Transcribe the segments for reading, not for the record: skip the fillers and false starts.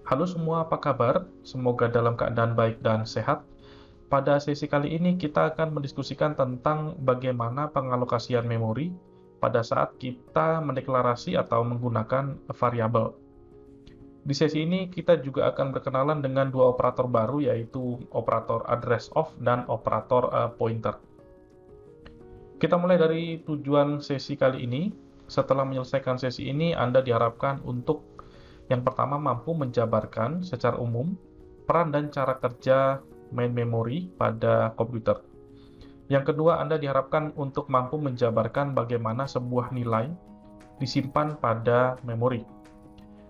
Halo semua, apa kabar? Semoga dalam keadaan baik dan sehat. Pada sesi kali ini kita akan mendiskusikan tentang bagaimana pengalokasian memori pada saat kita mendeklarasi atau menggunakan variabel. Di sesi ini kita juga akan berkenalan dengan dua operator baru, yaitu operator address of dan operator pointer. Kita mulai dari tujuan sesi kali ini. Setelah menyelesaikan sesi ini, Anda diharapkan untuk yang pertama mampu menjabarkan secara umum peran dan cara kerja main memory pada komputer. Yang kedua, Anda diharapkan untuk mampu menjabarkan bagaimana sebuah nilai disimpan pada memori.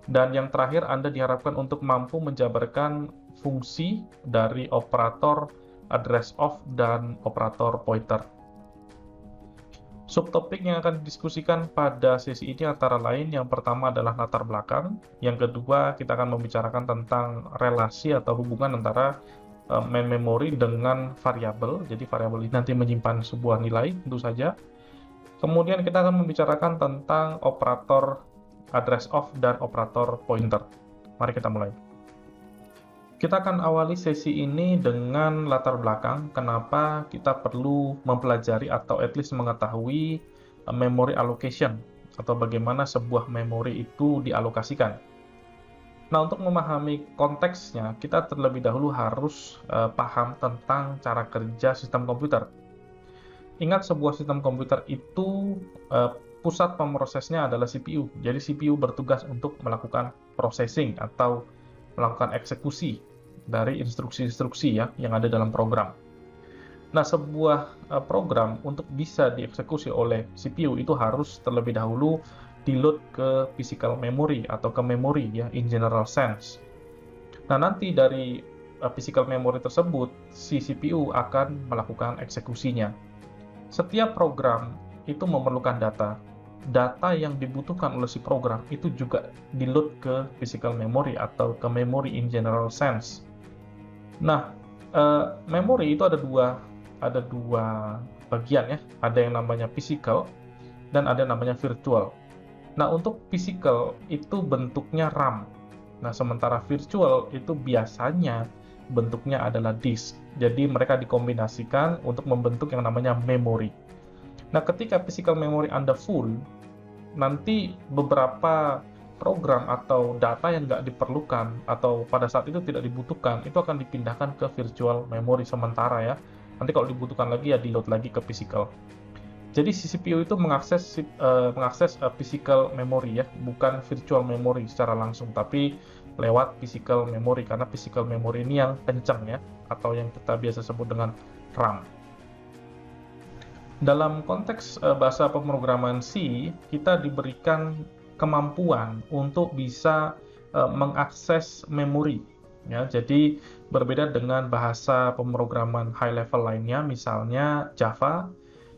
Dan yang terakhir, Anda diharapkan untuk mampu menjabarkan fungsi dari operator address of dan operator pointer. Subtopik yang akan didiskusikan pada sesi ini antara lain yang pertama adalah latar belakang, yang kedua kita akan membicarakan tentang relasi atau hubungan antara main memory dengan variabel. Jadi variabel ini nanti menyimpan sebuah nilai tentu saja. Kemudian kita akan membicarakan tentang operator address of dan operator pointer. Mari kita mulai. Kita akan awali sesi ini dengan latar belakang kenapa kita perlu mempelajari atau at least mengetahui memory allocation atau bagaimana sebuah memori itu dialokasikan. Nah, untuk memahami konteksnya, kita terlebih dahulu harus paham tentang cara kerja sistem komputer. Ingat, sebuah sistem komputer itu pusat pemrosesnya adalah CPU. Jadi CPU bertugas untuk melakukan processing atau melakukan eksekusi dari instruksi-instruksi ya yang ada dalam program. Nah, sebuah program untuk bisa dieksekusi oleh CPU itu harus terlebih dahulu di-load ke physical memory atau ke memori ya in general sense. Nah, nanti dari physical memory tersebut si CPU akan melakukan eksekusinya. Setiap program itu memerlukan data. Data yang dibutuhkan oleh si program itu juga di-load ke physical memory atau ke memory in general sense. Nah, memori itu ada dua bagian ya. Ada yang namanya physical dan ada yang namanya virtual. Nah, untuk physical itu bentuknya RAM. Nah, sementara virtual itu biasanya bentuknya adalah disk. Jadi mereka dikombinasikan untuk membentuk yang namanya memori. Nah, ketika physical memory Anda full, nanti beberapa program atau data yang nggak diperlukan atau pada saat itu tidak dibutuhkan, itu akan dipindahkan ke virtual memory sementara ya. Nanti kalau dibutuhkan lagi ya di-load lagi ke physical. Jadi si CPU itu mengakses physical memory ya, bukan virtual memory secara langsung, tapi lewat physical memory karena physical memory ini yang kencang ya, atau yang kita biasa sebut dengan RAM. Dalam konteks bahasa pemrograman C, kita diberikan kemampuan untuk bisa mengakses memori. Ya, jadi berbeda dengan bahasa pemrograman high level lainnya, misalnya Java,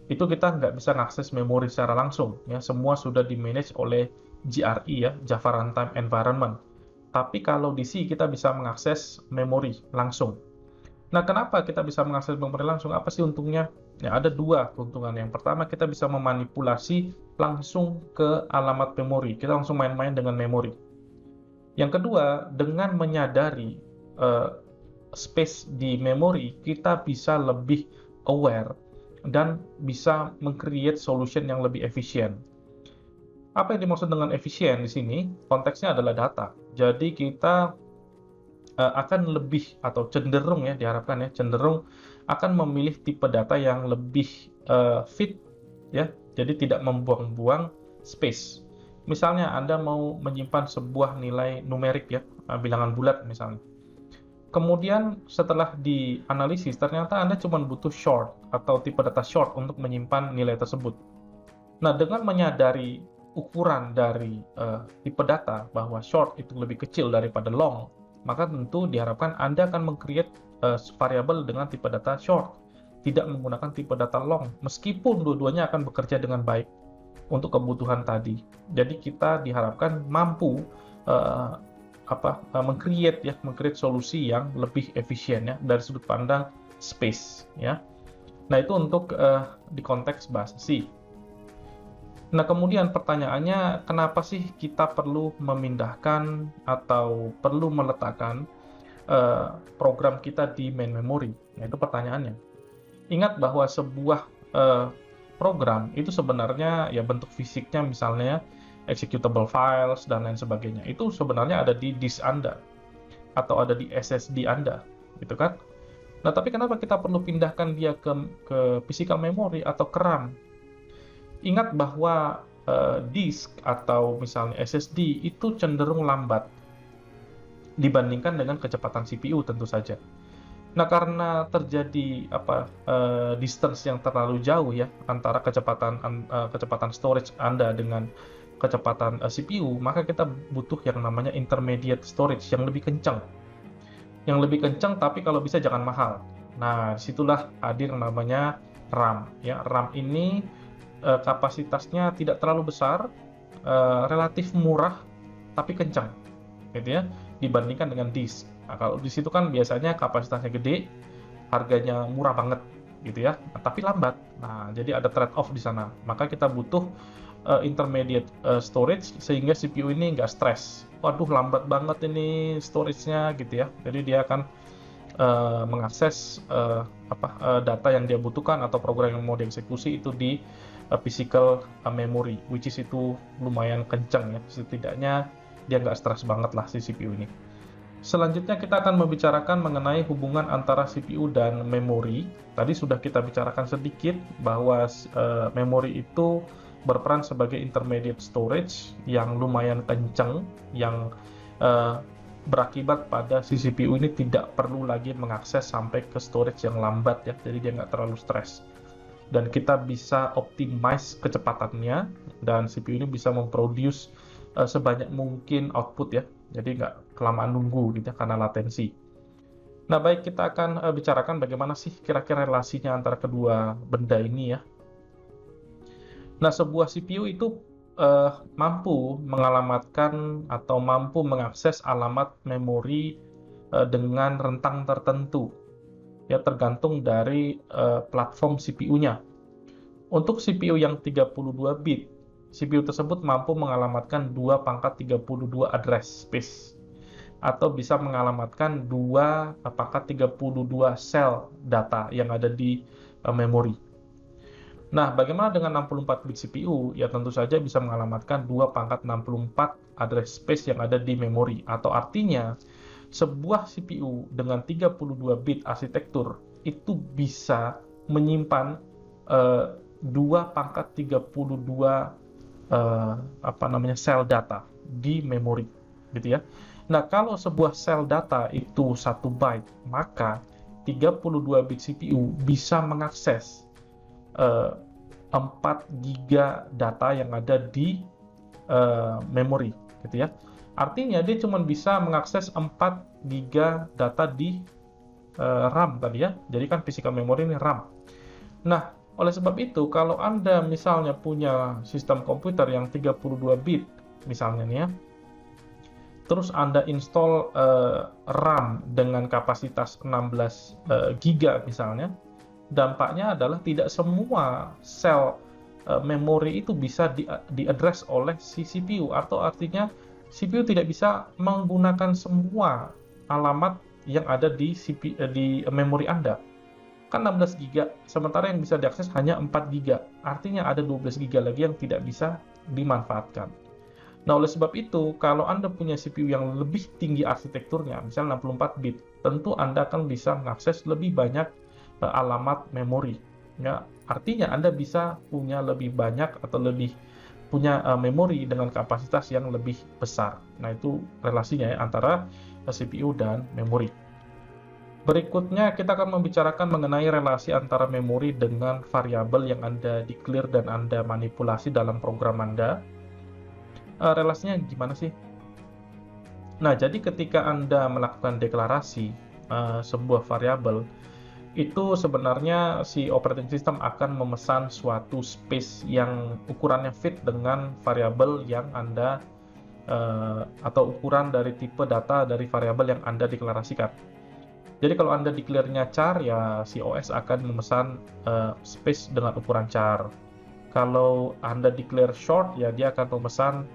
itu kita nggak bisa mengakses memori secara langsung. Ya, semua sudah di-manage oleh JRE ya, Java Runtime Environment. Tapi kalau di C kita bisa mengakses memori langsung. Nah, kenapa kita bisa mengakses memori langsung? Apa sih untungnya? Ya, ada dua keuntungan. Yang pertama, kita bisa memanipulasi langsung ke alamat memori. Kita langsung main-main dengan memori. Yang kedua, dengan menyadari space di memori, kita bisa lebih aware dan bisa meng-create solution yang lebih efisien. Apa yang dimaksud dengan efisien di sini? Konteksnya adalah data. Jadi kita akan lebih atau cenderung ya diharapkan ya cenderung akan memilih tipe data yang lebih fit ya, jadi tidak membuang-buang space. Misalnya Anda mau menyimpan sebuah nilai numerik ya, bilangan bulat misalnya. Kemudian setelah dianalisis ternyata Anda cuma butuh short atau tipe data short untuk menyimpan nilai tersebut. Nah, dengan menyadari ukuran dari tipe data bahwa short itu lebih kecil daripada long, maka tentu diharapkan Anda akan meng-create variabel dengan tipe data short, tidak menggunakan tipe data long, meskipun dua-duanya akan bekerja dengan baik untuk kebutuhan tadi. Jadi kita diharapkan mampu meng-create solusi yang lebih efisien ya dari sudut pandang space ya. Nah, itu untuk di konteks bahasa C. Nah, kemudian pertanyaannya, kenapa sih kita perlu memindahkan atau perlu meletakkan program kita di main memory? Nah, itu pertanyaannya. Ingat bahwa sebuah program itu sebenarnya ya bentuk fisiknya misalnya executable files dan lain sebagainya. Itu sebenarnya ada di disk Anda atau ada di SSD Anda, gitu kan? Nah, tapi kenapa kita perlu pindahkan dia ke physical memory atau ke RAM? Ingat bahwa disk atau misalnya SSD itu cenderung lambat dibandingkan dengan kecepatan CPU tentu saja. Nah, karena terjadi distance yang terlalu jauh ya antara kecepatan storage Anda dengan kecepatan CPU, maka kita butuh yang namanya intermediate storage yang lebih kencang. Yang lebih kencang tapi kalau bisa jangan mahal. Nah, disitulah hadir yang namanya RAM. Ya, RAM ini kapasitasnya tidak terlalu besar, relatif murah tapi kencang, gitu ya, dibandingkan dengan disk. Nah, kalau di situ kan biasanya kapasitasnya gede, harganya murah banget, gitu ya, tapi lambat. Nah, jadi ada trade off di sana. Maka kita butuh intermediate storage sehingga CPU ini nggak stres. Waduh, lambat banget ini storage-nya, gitu ya. Jadi dia akan mengakses data yang dia butuhkan atau program yang mau dieksekusi itu di physical memory, which is itu lumayan kencang ya. Setidaknya dia nggak stres banget lah si CPU ini. Selanjutnya kita akan membicarakan mengenai hubungan antara CPU dan memori. Tadi sudah kita bicarakan sedikit bahwa memori itu berperan sebagai intermediate storage yang lumayan kencang, yang berakibat pada si CPU ini tidak perlu lagi mengakses sampai ke storage yang lambat ya, jadi dia nggak terlalu stres. Dan kita bisa optimize kecepatannya, dan CPU ini bisa memproduce sebanyak mungkin output ya, jadi nggak kelamaan nunggu gitu ya, karena latensi. Nah, baik, kita akan bicarakan bagaimana sih kira-kira relasinya antara kedua benda ini ya. Nah, sebuah CPU itu mampu mengalamatkan atau mampu mengakses alamat memori dengan rentang tertentu, ya tergantung dari platform CPU-nya. Untuk CPU yang 32 bit, CPU tersebut mampu mengalamatkan 2 pangkat 32 address space, atau bisa mengalamatkan 2 pangkat 32 sel data yang ada di memori. Nah, bagaimana dengan 64 bit CPU? Ya tentu saja bisa mengalamatkan 2 pangkat 64 address space yang ada di memori, atau artinya sebuah CPU dengan 32 bit arsitektur itu bisa menyimpan 2 pangkat 32 sel data di memori, gitu ya. Nah, kalau sebuah sel data itu 1 byte, maka 32 bit CPU bisa mengakses 4 giga data yang ada di memori, gitu ya. Artinya dia cuma bisa mengakses 4 giga data di RAM tadi ya. Jadi kan physical memory ini RAM. Nah, oleh sebab itu, kalau Anda misalnya punya sistem komputer yang 32 bit, misalnya nih ya, terus Anda install RAM dengan kapasitas 16 giga misalnya, dampaknya adalah tidak semua sel memori itu bisa diaddress oleh si CPU, atau artinya CPU tidak bisa menggunakan semua alamat yang ada di memori Anda. Kan 16 GB, sementara yang bisa diakses hanya 4 GB. Artinya ada 12 GB lagi yang tidak bisa dimanfaatkan. Nah, oleh sebab itu, kalau Anda punya CPU yang lebih tinggi arsitekturnya, misalnya 64 bit, tentu Anda akan bisa mengakses lebih banyak alamat memori. Ya, artinya Anda bisa punya lebih banyak atau lebih punya memori dengan kapasitas yang lebih besar. Nah, itu relasinya ya, antara CPU dan memori. Berikutnya kita akan membicarakan mengenai relasi antara memori dengan variabel yang Anda declare dan Anda manipulasi dalam program Anda. Relasinya gimana sih? Nah, jadi ketika Anda melakukan deklarasi sebuah variabel, itu sebenarnya si operating system akan memesan suatu space yang ukurannya fit dengan variabel yang Anda atau ukuran dari tipe data dari variabel yang Anda deklarasikan. Jadi kalau Anda declare-nya char, ya si OS akan memesan space dengan ukuran char. Kalau Anda declare short, ya dia akan memesan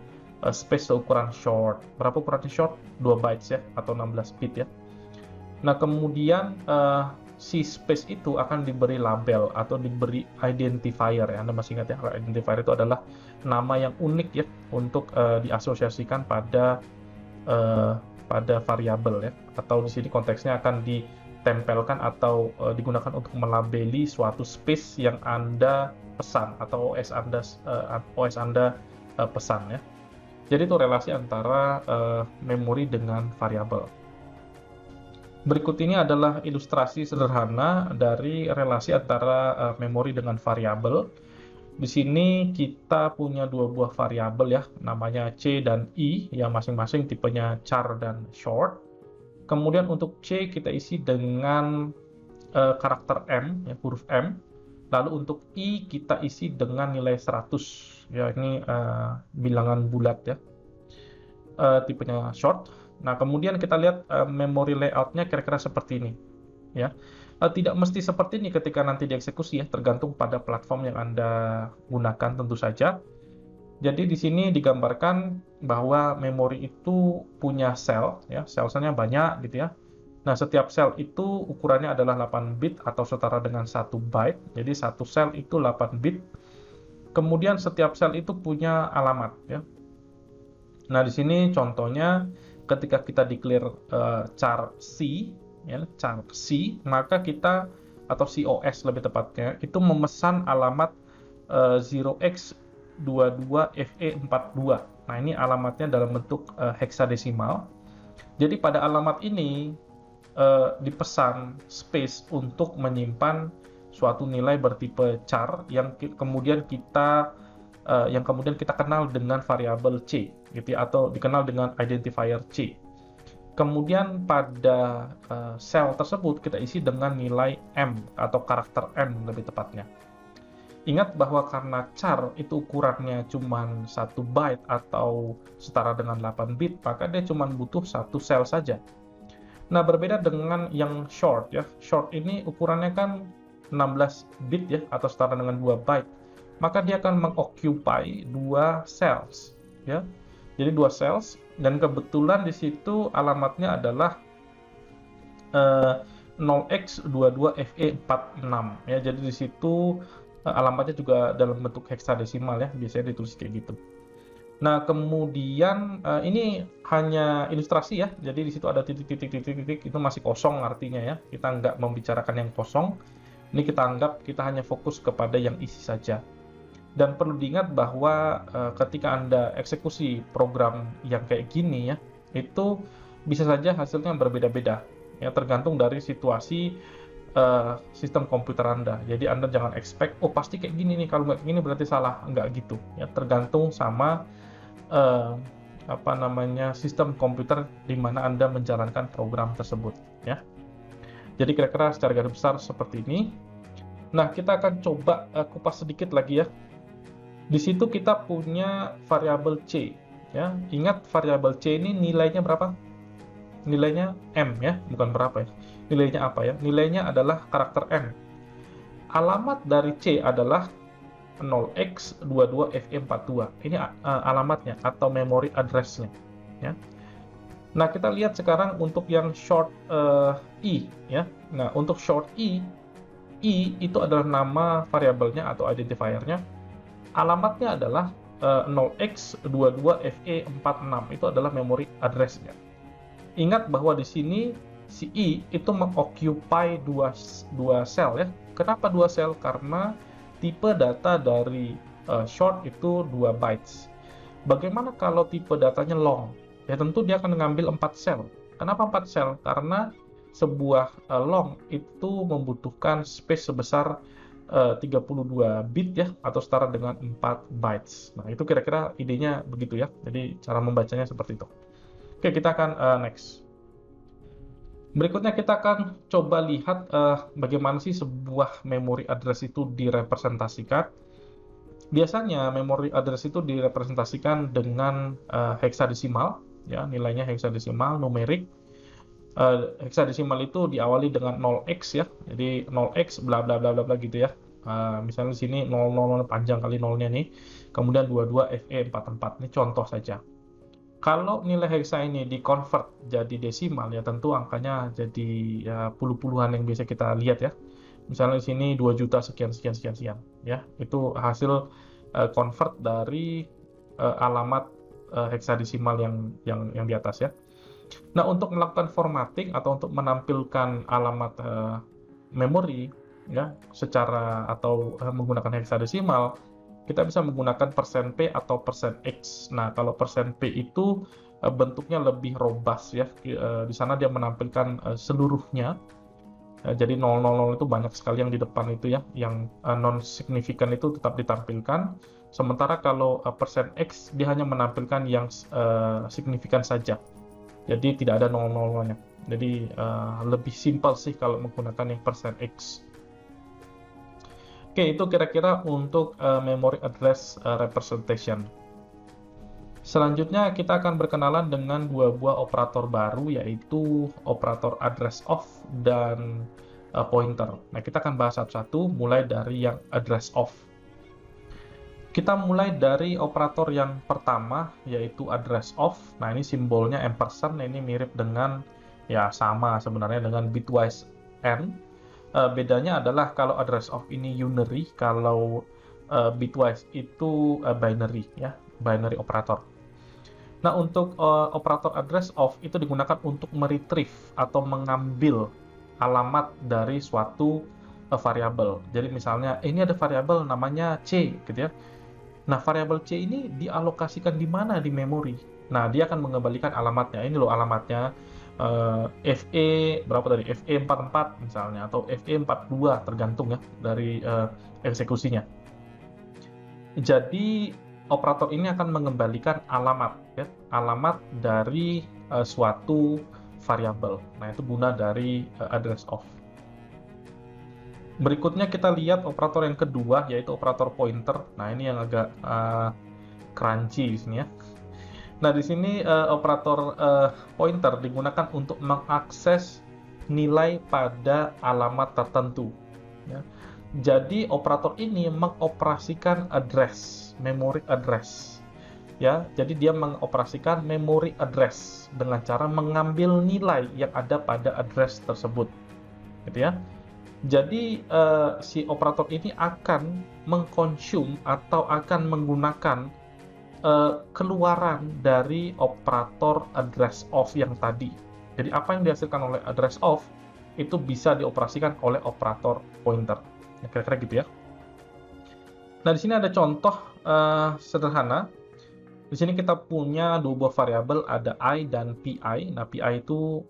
space seukuran short. Berapa ukurannya short? 2 bytes ya, atau 16 bit ya. Nah, kemudian si space itu akan diberi label atau diberi identifier ya. Anda masih ingat ya, identifier itu adalah nama yang unik ya untuk diasosiasikan pada variabel ya, atau di sini konteksnya akan ditempelkan atau digunakan untuk melabeli suatu space yang Anda pesan atau OS Anda pesan ya. Jadi itu relasi antara memori dengan variabel. Berikut ini adalah ilustrasi sederhana dari relasi antara memori dengan variabel. Di sini kita punya dua buah variabel ya, namanya C dan I, yang masing-masing tipenya char dan short. Kemudian untuk C kita isi dengan karakter M, ya, huruf M. Lalu untuk I kita isi dengan nilai 100, ya ini bilangan bulat ya, tipenya short. Nah, kemudian kita lihat memory layout-nya kira-kira seperti ini. Ya, tidak mesti seperti ini ketika nanti dieksekusi ya, tergantung pada platform yang Anda gunakan tentu saja. Jadi di sini digambarkan bahwa memori itu punya sel, ya, sel-selnya banyak gitu ya. Nah, setiap sel itu ukurannya adalah 8 bit atau setara dengan 1 byte. Jadi satu sel itu 8 bit. Kemudian setiap sel itu punya alamat ya. Nah, di sini contohnya ketika kita declare char C, ya, char C, maka kita atau COS lebih tepatnya itu memesan alamat 0x22FE42. Nah, ini alamatnya dalam bentuk heksadesimal. Jadi pada alamat ini dipesan space untuk menyimpan suatu nilai bertipe char yang kemudian kita kenal dengan variabel C, gitu ya, atau dikenal dengan identifier C. Kemudian pada sel tersebut kita isi dengan nilai M atau karakter M lebih tepatnya. Ingat bahwa karena char itu ukurannya cuma 1 byte atau setara dengan 8 bit, maka dia cuma butuh satu sel saja. Nah, berbeda dengan yang short ya. Short ini ukurannya kan 16 bit ya, atau setara dengan 2 byte. Maka dia akan mengoccupy 2 cells ya. Jadi 2 cells, dan kebetulan di situ alamatnya adalah 0x22fe46 ya. Jadi di situ alamatnya juga dalam bentuk heksadesimal ya, biasanya ditulis kayak gitu. Nah, kemudian ini hanya ilustrasi ya. Jadi di situ ada titik-titik itu masih kosong artinya ya. Kita nggak membicarakan yang kosong. Ini kita anggap kita hanya fokus kepada yang isi saja. Dan perlu diingat bahwa ketika Anda eksekusi program yang kayak gini ya, itu bisa saja hasilnya berbeda-beda ya, tergantung dari situasi sistem komputer Anda. Jadi Anda jangan expect, oh pasti kayak gini nih, kalau nggak gini berarti salah. Nggak gitu ya, tergantung sama sistem komputer di mana Anda menjalankan program tersebut ya. Jadi kira-kira secara garis besar seperti ini. Nah, kita akan coba kupas sedikit lagi ya. Di situ kita punya variabel C ya. Ingat variabel C ini nilainya berapa? Nilainya M ya, bukan berapa ya. Nilainya apa ya? Nilainya adalah karakter M. Alamat dari C adalah 0x22fe42. Ini alamatnya atau memory address-nya ya. Nah, kita lihat sekarang untuk yang short I ya. Nah, untuk short I itu adalah nama variabelnya atau identifier-nya. Alamatnya adalah 0x22fe46. Itu adalah memory address-nya. Ingat bahwa di sini si I itu mengoccupy dua sel ya. Kenapa 2 sel? Karena tipe data dari short itu 2 bytes. Bagaimana kalau tipe datanya long? Ya tentu dia akan mengambil 4 sel. Kenapa 4 sel? Karena sebuah long itu membutuhkan space sebesar 32 bit ya, atau setara dengan 4 bytes. Nah, itu kira-kira idenya begitu ya. Jadi cara membacanya seperti itu. Oke, kita akan next. Berikutnya kita akan coba lihat bagaimana sih sebuah memory address itu direpresentasikan. Biasanya memory address itu direpresentasikan dengan heksadesimal ya, nilainya heksadesimal numerik. Heksadesimal itu diawali dengan 0x ya. Jadi 0x bla bla bla bla gitu ya. Misalnya di sini 000 panjang kali nolnya nih, kemudian 22 FE44. Ini contoh saja. Kalau nilai heksa ini di-convert jadi desimal, ya tentu angkanya jadi ya puluh-puluhan yang biasa kita lihat ya. Misalnya di sini 2 juta sekian sekian sekian sekian ya. Itu hasil convert dari alamat heksadesimal yang di atas ya. Nah, untuk melakukan formatting atau untuk menampilkan alamat memori ya secara atau menggunakan heksadesimal, kita bisa menggunakan %p atau %x. Nah, kalau %p itu bentuknya lebih robust ya. Di sana dia menampilkan seluruhnya. Jadi 000 itu banyak sekali yang di depan itu ya, yang non signifikan itu tetap ditampilkan. Sementara kalau %x dia hanya menampilkan yang signifikan saja. Jadi tidak ada 000-nya. Jadi lebih simpel sih kalau menggunakan yang %x. Oke, itu kira-kira untuk memory address representation. Selanjutnya kita akan berkenalan dengan dua buah operator baru, yaitu operator address of dan pointer. Nah, kita akan bahas satu-satu, mulai dari yang address of. Kita mulai dari operator yang pertama, yaitu address of. Nah, ini simbolnya ampersand. Nah, ini mirip dengan, ya sama sebenarnya dengan bitwise n. Bedanya adalah kalau address of ini unary, kalau bitwise itu binary ya, binary operator. Nah, untuk operator address of itu digunakan untuk meretrieve atau mengambil alamat dari suatu variabel. Jadi misalnya ini ada variabel namanya C gitu ya. Nah, variabel C ini dialokasikan di mana di memori. Nah, dia akan mengembalikan alamatnya. Ini loh alamatnya. FE berapa tadi? FE44 misalnya atau FE42 tergantung ya dari eksekusinya. Jadi operator ini akan mengembalikan alamat ya, alamat dari suatu variabel. Nah, itu guna dari address of. Berikutnya kita lihat operator yang kedua, yaitu operator pointer. Nah, ini yang agak crunchy di sini ya. Nah, di sini operator pointer digunakan untuk mengakses nilai pada alamat tertentu. Ya. Jadi, operator ini mengoperasikan address, memory address. Ya, jadi dia mengoperasikan memory address dengan cara mengambil nilai yang ada pada address tersebut. Gitu ya. Jadi, si operator ini akan mengkonsum atau akan menggunakan keluaran dari operator address of yang tadi. Jadi apa yang dihasilkan oleh address of itu bisa dioperasikan oleh operator pointer. Ya, kira-kira gitu ya. Nah, di sini ada contoh sederhana. Di sini kita punya dua buah variabel, ada i dan pi. Nah, pi itu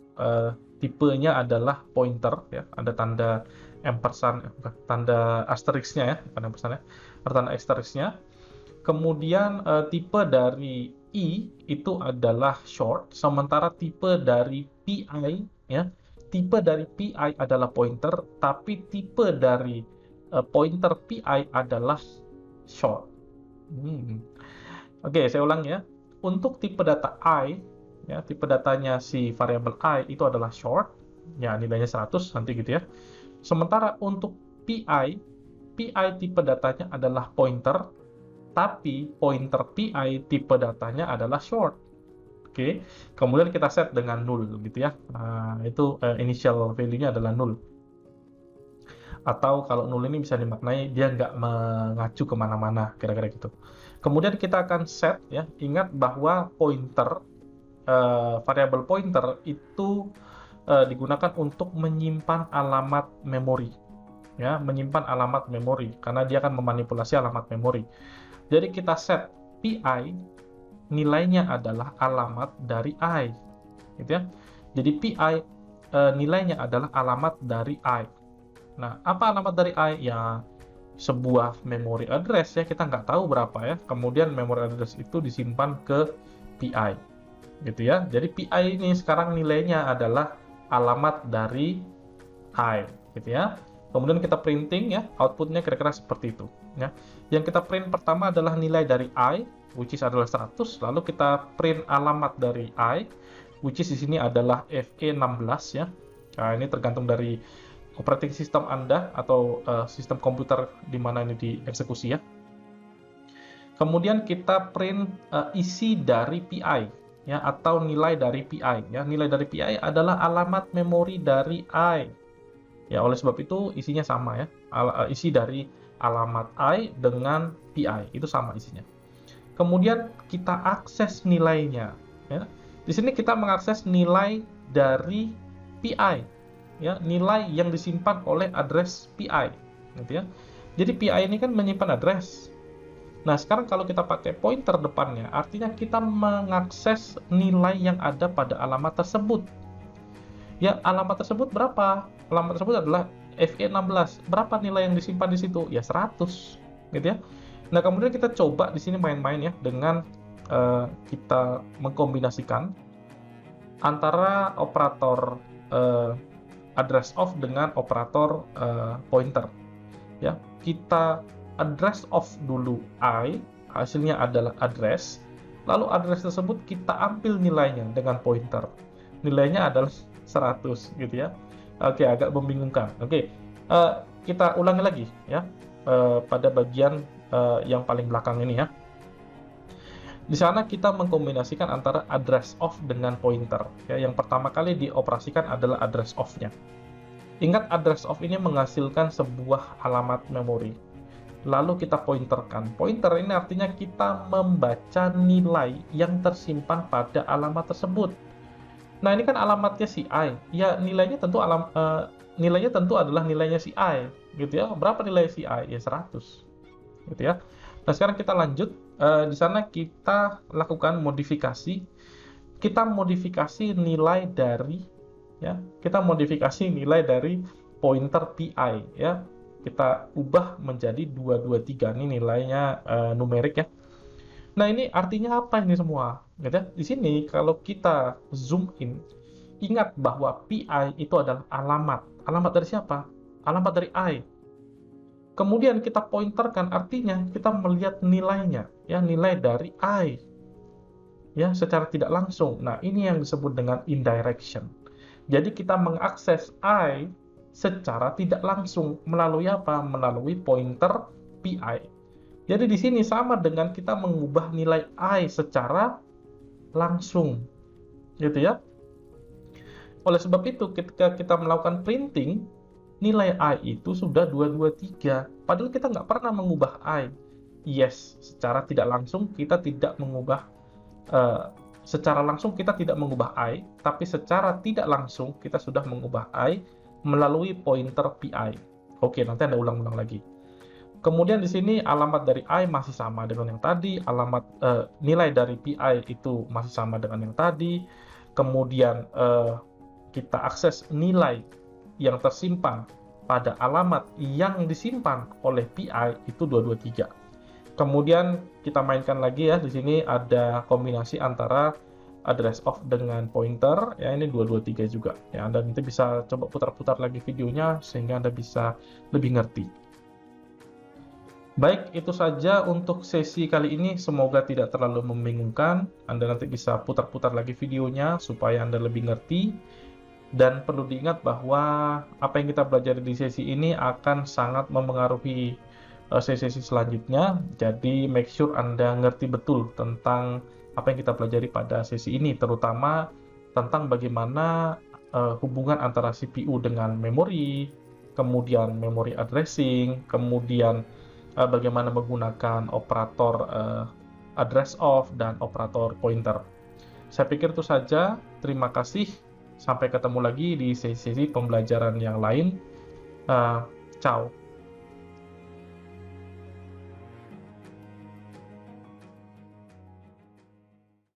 tipenya adalah pointer ya, ada tanda ampersand, tanda asterisknya ya, bukan ampersand ya, ada tanda asterisknya. Kemudian tipe dari i itu adalah short, sementara tipe dari pi ya, tipe dari pi adalah pointer, tapi tipe dari pointer pi adalah short. Oke, saya ulang ya. Untuk tipe data i, ya, tipe datanya si variabel i itu adalah short, ya nilainya 100 nanti gitu ya. Sementara untuk pi tipe datanya adalah pointer, tapi pointer pi tipe datanya adalah short. Oke, kemudian kita set dengan null gitu ya. Nah, itu initial value-nya adalah null. Atau kalau null ini bisa dimaknai dia nggak mengacu kemana-mana, kira-kira gitu. Kemudian kita akan set ya. Ingat bahwa pointer variabel pointer itu digunakan untuk menyimpan alamat memori. Ya, menyimpan alamat memori karena dia akan memanipulasi alamat memori. Jadi kita set pi nilainya adalah alamat dari i, gitu ya. Jadi pi nilainya adalah alamat dari i. Nah, apa alamat dari i? Ya, sebuah memory address ya, kita nggak tahu berapa ya. Kemudian memory address itu disimpan ke pi, gitu ya. Jadi pi ini sekarang nilainya adalah alamat dari i, gitu ya. Kemudian kita printing ya, outputnya kira-kira seperti itu ya. Yang kita print pertama adalah nilai dari i, which is adalah 100, lalu kita print alamat dari i, which is di sini adalah FE16 ya. Nah, ini tergantung dari operating system Anda atau sistem komputer di mana ini dieksekusi ya. Kemudian kita print isi dari PI ya, atau nilai dari PI ya. Nilai dari PI adalah alamat memori dari I. Ya, oleh sebab itu isinya sama ya. Isi dari alamat I dengan PI itu sama isinya. Kemudian kita akses nilainya ya. Di sini kita mengakses nilai dari PI ya, nilai yang disimpan oleh address PI gitu ya. Jadi PI ini kan menyimpan address. Nah, sekarang kalau kita pakai pointer depannya, artinya kita mengakses nilai yang ada pada alamat tersebut. Ya, alamat tersebut berapa? Alamat tersebut adalah FE16. Berapa nilai yang disimpan di situ? Ya 100, gitu ya. Nah, kemudian kita coba di sini main-main ya dengan kita mengkombinasikan antara operator address of dengan operator pointer. Ya, kita address of dulu I, hasilnya adalah address, lalu address tersebut kita ambil nilainya dengan pointer. Nilainya adalah 100 gitu ya. Oke, agak membingungkan. Oke, kita ulangi lagi ya pada bagian yang paling belakang ini ya. Di sana kita mengkombinasikan antara address of dengan pointer. Ya, yang pertama kali dioperasikan adalah address of-nya. Ingat, address of ini menghasilkan sebuah alamat memori. Lalu kita pointerkan. Pointer ini artinya kita membaca nilai yang tersimpan pada alamat tersebut. Nah, ini kan alamatnya si I. Ya, nilainya tentu adalah nilainya si I, gitu ya. Berapa nilai si I? Ya 100. Gitu ya. Nah, sekarang kita lanjut. Di sana kita lakukan modifikasi. Kita modifikasi nilai dari pointer PI ya. Kita ubah menjadi 223. Ini nilainya numerik ya. Nah, ini artinya apa ini semua? Gitu ya. Di sini kalau kita zoom in, ingat bahwa PI itu adalah alamat. Alamat dari siapa? Alamat dari I. Kemudian kita pointerkan, artinya kita melihat nilainya, ya, nilai dari I, ya, secara tidak langsung. Nah, ini yang disebut dengan indirection. Jadi kita mengakses I secara tidak langsung melalui apa? Melalui pointer PI. Jadi di sini sama dengan kita mengubah nilai I secara langsung, gitu ya. Oleh sebab itu, ketika kita melakukan printing, nilai I itu sudah 223. Padahal kita nggak pernah mengubah I. Yes, secara tidak langsung kita tidak mengubah, secara langsung kita tidak mengubah I, tapi secara tidak langsung kita sudah mengubah I melalui pointer PI. Oke, nanti Anda ulang-ulang lagi. Kemudian di sini alamat dari I masih sama dengan yang tadi, nilai dari PI itu masih sama dengan yang tadi. Kemudian kita akses nilai yang tersimpan pada alamat yang disimpan oleh PI itu 223. Kemudian kita mainkan lagi ya, di sini ada kombinasi antara address of dengan pointer, ya ini 223 juga. Ya, Anda nanti bisa coba putar-putar lagi videonya sehingga Anda bisa lebih ngerti. Baik, itu saja untuk sesi kali ini. Semoga tidak terlalu membingungkan. Anda nanti bisa putar-putar lagi videonya supaya Anda lebih ngerti. Dan perlu diingat bahwa apa yang kita belajar di sesi ini akan sangat memengaruhi sesi-sesi selanjutnya. Jadi make sure Anda ngerti betul tentang apa yang kita pelajari pada sesi ini, terutama tentang bagaimana hubungan antara CPU dengan memori, kemudian memory addressing, kemudian bagaimana menggunakan operator address of dan operator pointer. Saya pikir itu saja. Terima kasih. Sampai ketemu lagi di sesi-sesi pembelajaran yang lain. Ciao.